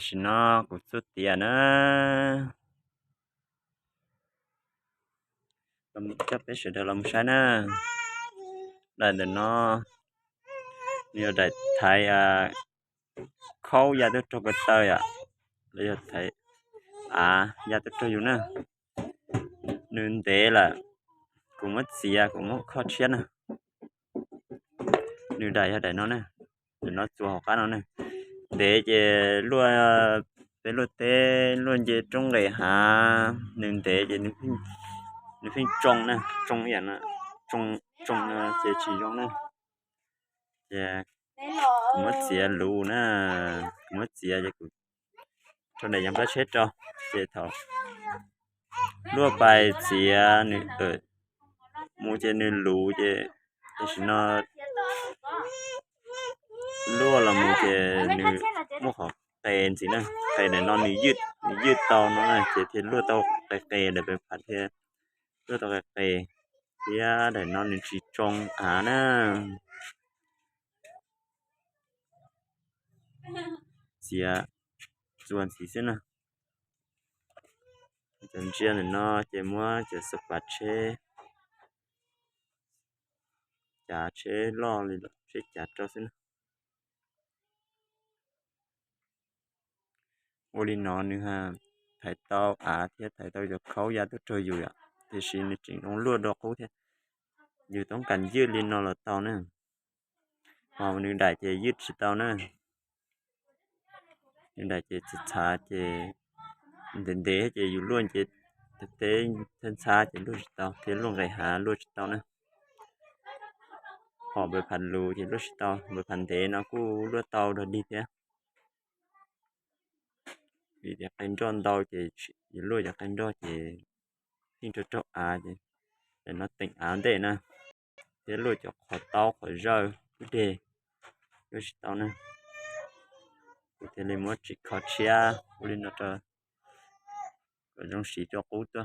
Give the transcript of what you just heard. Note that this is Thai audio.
chỉ nó cũng chút tiền nữa làm chấp cái sự đó làm sao nữa đây là nó như đại thái khâu ra được cho cái tơi bây giờ thấy ra được cho nữa nên thế là cũng mất gì cũng mất khó chịu nè như đại nó nè để nó chùa học cái nó nè để về luôn để luôn thế luôn về trong này nên thế về nên phim trông nè trông vậy nè trông trông chế chỉ trong nè chế mất gì lù nè mất gì vậy trong nàyยังไม่เช็ดจ้ะเจ๊ทอรั่วไปเสียนี่มูเจนี่รู้เจแต่ฉันน่ะรั่วละมูเจนี่มูเขาเตนสินะเตนเนี่ยนอนนี่ยืดเตาเนาะนะเจที่รั่วเตาเตะเดี๋ยวไปผัดเทรั่วเตาเตะเสียเดี๋ยวนอนนี่จีจงนะเสียส่วนสีเส้นนะจนเจียนเนาะเจมัวจะสปัดเชจ่าเชล่อเลยเชจ่าเจ้าเส้นโอลินอนนี่ฮะถ่ายเต้าเทียถ่ายเต้าจะเขายาตัวเธออยู่thì xin nó chỉ nó lừa đọc cũng thếอยู่ต้องการยืดลิ้นนอนหลับเตาเนี่ยพอมันนึงได้จะยืดสิเตาเนี่ยนึงได้จะช้าจะเด่นเดะจะอยู่ล้วนจะเตะท่านช้าจะลุ้นเตาเทลงไก่หาลุ้นเตาเนี่ยพอไปพันรูจะลุ้นเตาไปพันเดะnó cũngลุ้นเตาrồi đi thế vìจะเป็นจอนเตาจะลุ้นจะเป็นจอนจะทิ้งจะจะจะđể nó tỉnh án để nè thế lùi cho khỏi tao khỏi rơi cứ để cứ tao nè thế nên muốn chỉ khó chia lên nó cho rồi trong xí cho cú thôi